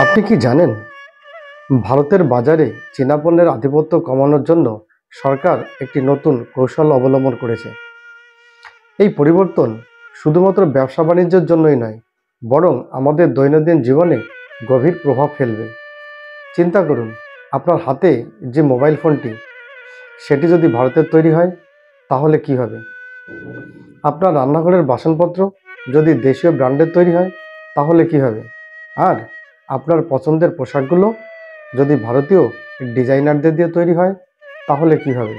আপনি কি জানেন ভারতের বাজারে চীনা পণ্যের আধিপত্য কমানোর জন্য সরকার একটি নতুন কৌশল অবলম্বন করেছে। এই পরিবর্তন শুধুমাত্র ব্যবসা বাণিজ্যের জন্যই নয়, বরং আমাদের দৈনন্দিন জীবনে গভীর প্রভাব ফেলবে। চিন্তা করুন, আপনার হাতে যে মোবাইল ফোনটি, সেটি যদি ভারতের তৈরি হয় তাহলে কি হবে? আপনার রান্নাঘরের বাসনপত্র যদি দেশীয় ব্র্যান্ডের তৈরি হয় তাহলে কি হবে? আর আপনার পছন্দের পোশাকগুলো যদি ভারতীয় ডিজাইনারদের দিয়ে তৈরি হয় তাহলে কি হবে?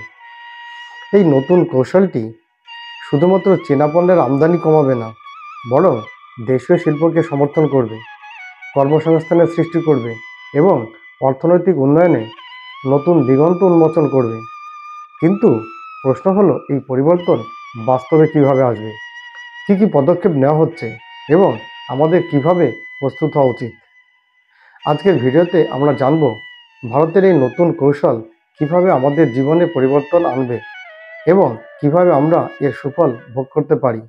এই নতুন কৌশলটি শুধুমাত্র চীনা পণ্যের আমদানি কমাবে না, বরং দেশীয় শিল্পকে সমর্থন করবে, কর্মসংস্থানের সৃষ্টি করবে এবং অর্থনৈতিক উন্নয়নে নতুন দিগন্ত উন্মোচন করবে। কিন্তু প্রশ্ন হলো, এই পরিবর্তন বাস্তবে কিভাবে আসবে, কী কী পদক্ষেপ নেওয়া হচ্ছে এবং আমাদের কিভাবে প্রস্তুত হওয়া উচিত? আজকের ভিডিওতে আমরা জানব ভারতের এই নতুন কৌশল কিভাবে আমাদের জীবনে পরিবর্তন আনবে এবং কিভাবে আমরা এর সুফল ভোগ করতে পারি।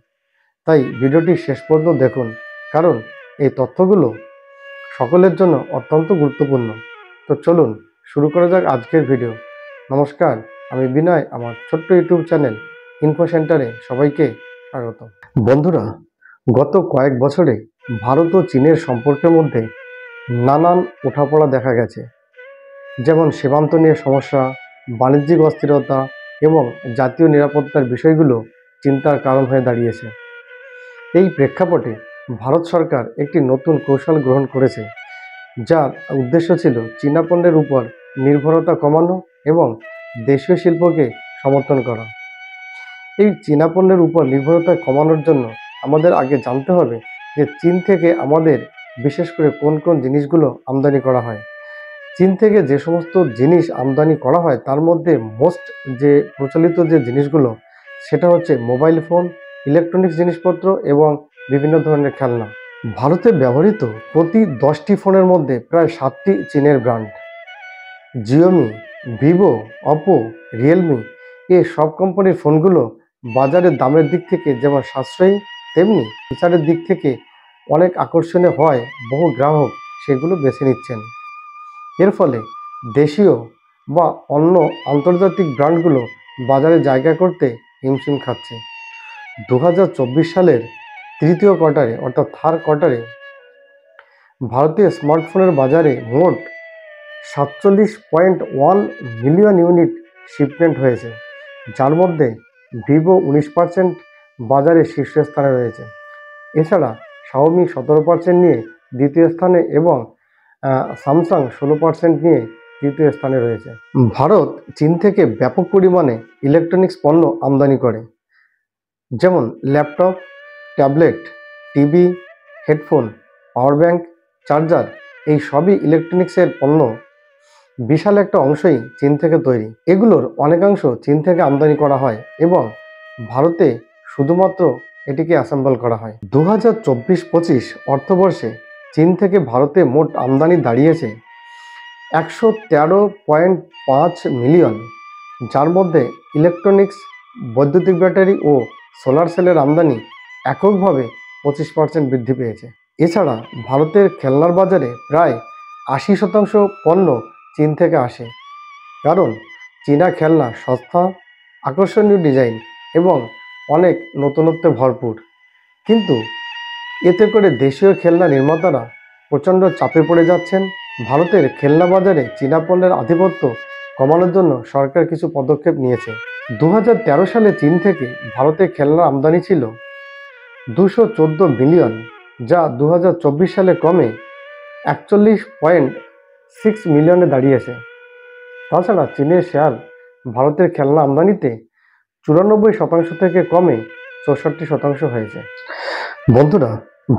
তাই ভিডিওটি শেষ পর্যন্ত দেখুন, কারণ এই তথ্যগুলো সকলের জন্য অত্যন্ত গুরুত্বপূর্ণ। তো চলুন শুরু করা যাক আজকের ভিডিও। নমস্কার, আমি বিনয়, আমার ছোট্ট ইউটিউব চ্যানেল ইনফো সেন্টারে সবাইকে স্বাগত। বন্ধুরা, গত কয়েক বছরে ভারত ও চীনের সম্পর্কের মধ্যে নানান ওঠাপড়া দেখা গেছে, যেমন সীমান্ত নিয়ে সমস্যা, বাণিজ্যিক অস্থিরতা এবং জাতীয় নিরাপত্তার বিষয়গুলো চিন্তার কারণ হয়ে দাঁড়িয়েছে। এই প্রেক্ষাপটে ভারত সরকার একটি নতুন কৌশল গ্রহণ করেছে, যার উদ্দেশ্য ছিল চীনা পণ্যের উপর নির্ভরতা কমানো এবং দেশীয় শিল্পকে সমর্থন করা। এই চীনা পণ্যের উপর নির্ভরতা কমানোর জন্য আমাদের আগে জানতে হবে যে চীন থেকে আমাদের বিশেষ করে কোন কোন জিনিসগুলো আমদানি করা হয়। চীন থেকে যে সমস্ত জিনিস আমদানি করা হয় তার মধ্যে মোস্ট যে প্রচলিত যে জিনিসগুলো, সেটা হচ্ছে মোবাইল ফোন, ইলেকট্রনিক্স জিনিসপত্র এবং বিভিন্ন ধরনের খেলনা। ভারতে ব্যবহৃত প্রতি 10টি ফোনের মধ্যে প্রায় 7টি চীনের brand. Xiaomi, Vivo, Oppo, Realme এই সব কোম্পানির ফোনগুলো বাজারের দামের দিক থেকে যেমন সাশ্রয়ী, তেমনি ফিচারের দিক থেকে অনেক আকর্ষণীয় হয় বহু গ্রাহক সেগুলো বেছে নিচ্ছেন। এর ফলে দেশীয় বা অন্য আন্তর্জাতিক ব্র্যান্ডগুলো বাজারে জায়গা করতে হিমশিম খাচ্ছে। 2024 সালের তৃতীয় কোয়ার্টারে অর্থাৎ থার্ড কোয়ার্টারে ভারতীয় স্মার্টফোনের বাজারে মোট 47.1 মিলিয়ন ইউনিট শিপমেন্ট হয়েছে, যার মধ্যে ভিভো 19% বাজারে শীর্ষস্থানে রয়েছে। এছাড়া শাওমি 17% নিয়ে দ্বিতীয় স্থানে এবং স্যামসাং 16% নিয়ে তৃতীয় স্থানে রয়েছে। ভারত চীন থেকে ব্যাপক পরিমাণে ইলেকট্রনিক্স পণ্য আমদানি করে, যেমন laptop, tablet, TV, headphone, power bank, charger, এই সবই ইলেকট্রনিক্সের পণ্য। বিশাল একটা অংশই চীন থেকে তৈরি। এগুলোর অনেকাংশ চীন থেকে আমদানি করা হয় এবং ভারতে শুধুমাত্র এটিকে অ্যাসেম্বল করা হয়। 2024-25 অর্থবর্ষে চীন থেকে ভারতে মোট আমদানি দাঁড়িয়েছে 113.5 মিলিয়ন, যার মধ্যে ইলেকট্রনিক্স, বৈদ্যুতিক ব্যাটারি ও সোলার সেলের আমদানি এককভাবে 25% বৃদ্ধি পেয়েছে। এছাড়া ভারতের খেলনার বাজারে প্রায় 80% পণ্য চীন থেকে আসে, কারণ চীনা খেলনা সস্তা, আকর্ষণীয় ডিজাইন এবং অনেক নতুনত্বে ভরপুর। কিন্তু এতে করে দেশীয় খেলনা নির্মাতারা প্রচণ্ড চাপে পড়ে যাচ্ছেন। ভারতের খেলনা বাজারে চীনা পণ্যের আধিপত্য কমানোর জন্য সরকার কিছু পদক্ষেপ নিয়েছে। 2013 সালে চীন থেকে ভারতে খেলনা আমদানি ছিল 214 বিলিয়ন, যা 2024 সালে কমে 41.6 মিলিয়নে দাঁড়িয়েছে। তাছাড়া চীনের শেয়ার ভারতের খেলনা আমদানিতে 94% থেকে কমে 64% হয়েছে। বন্ধুরা,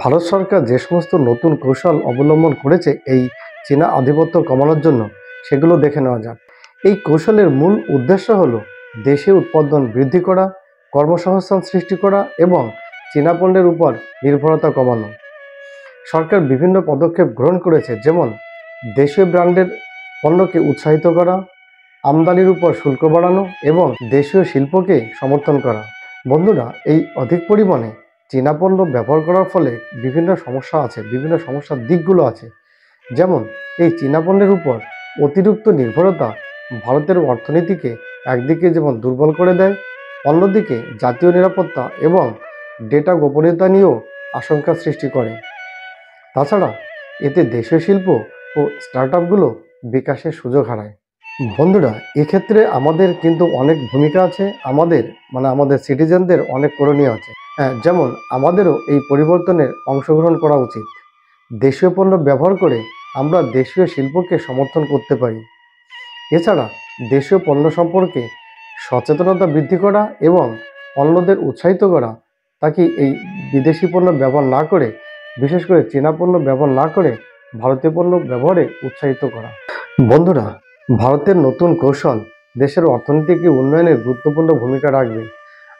ভারত সরকার যে সমস্ত নতুন কৌশল অবলম্বন করেছে এই চীনা আধিপত্য কমানোর জন্য, সেগুলো দেখে নেওয়া যাক। এই কৌশলের মূল উদ্দেশ্য হলো দেশে উৎপাদন বৃদ্ধি করা, কর্মসংস্থান সৃষ্টি করা এবং চীনা পণ্যের উপর নির্ভরতা কমানো। সরকার বিভিন্ন পদক্ষেপ গ্রহণ করেছে, যেমন দেশীয় ব্র্যান্ডের পণ্যকে উৎসাহিত করা, আমদানির উপর শুল্ক বাড়ানো এবং দেশীয় শিল্পকে সমর্থন করা। বন্ধুরা, এই অধিক পরিমাণে চীনা পণ্য ব্যবহার করার ফলে বিভিন্ন সমস্যা আছে, বিভিন্ন সমস্যার দিকগুলো আছে, যেমন এই চীনা পণ্যের উপর অতিরিক্ত নির্ভরতা ভারতের অর্থনীতিকে একদিকে যেমন দুর্বল করে দেয়, অন্যদিকে জাতীয় নিরাপত্তা এবং ডেটা গোপনীয়তা নিয়েও আশঙ্কা সৃষ্টি করে। তাছাড়া এতে দেশীয় শিল্প ও স্টার্টআপগুলো বিকাশের সুযোগ হারায়। বন্ধুরা, এক্ষেত্রে আমাদের কিন্তু অনেক ভূমিকা আছে, আমাদের সিটিজেনদের অনেক করণীয় আছে। যেমন আমাদেরও এই পরিবর্তনের অংশগ্রহণ করা উচিত। দেশীয় পণ্য ব্যবহার করে আমরা দেশীয় শিল্পকে সমর্থন করতে পারি। এছাড়া দেশীয় পণ্য সম্পর্কে সচেতনতা বৃদ্ধি করা এবং অন্যদের উৎসাহিত করা, তাকে এই বিদেশি পণ্য ব্যবহার না করে, বিশেষ করে চীনা পণ্য ব্যবহার না করে ভারতীয় পণ্য ব্যবহারে উৎসাহিত করা। বন্ধুরা, ভারতের নতুন কৌশল দেশের অর্থনৈতিক উন্নয়নের গুরুত্বপূর্ণ ভূমিকা রাখবে।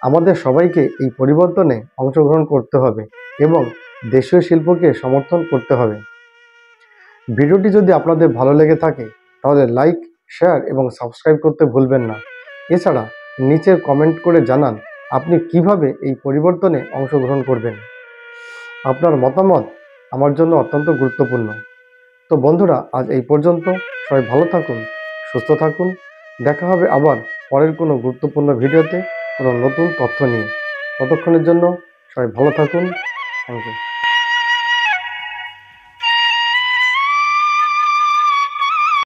আমাদের সবাইকে এই পরিবর্তনে অংশগ্রহণ করতে হবে এবং দেশীয় শিল্পকে সমর্থন করতে হবে। ভিডিওটি যদি আপনাদের ভালো লেগে থাকে তাহলে লাইক, শেয়ার এবং সাবস্ক্রাইব করতে ভুলবেন না। এছাড়া নিচের কমেন্ট করে জানান আপনি কিভাবে এই পরিবর্তনে অংশগ্রহণ করবেন। আপনার মতামত আমার জন্য অত্যন্ত গুরুত্বপূর্ণ। তো বন্ধুরা, আজ এই পর্যন্ত। সবাই ভালো থাকুন, সুস্থ থাকুন। দেখা হবে আবার পরের কোনো গুরুত্বপূর্ণ ভিডিওতে কোনো নতুন তথ্য নিয়ে। ততক্ষণের জন্য সবাই ভালো থাকুন। Thank you.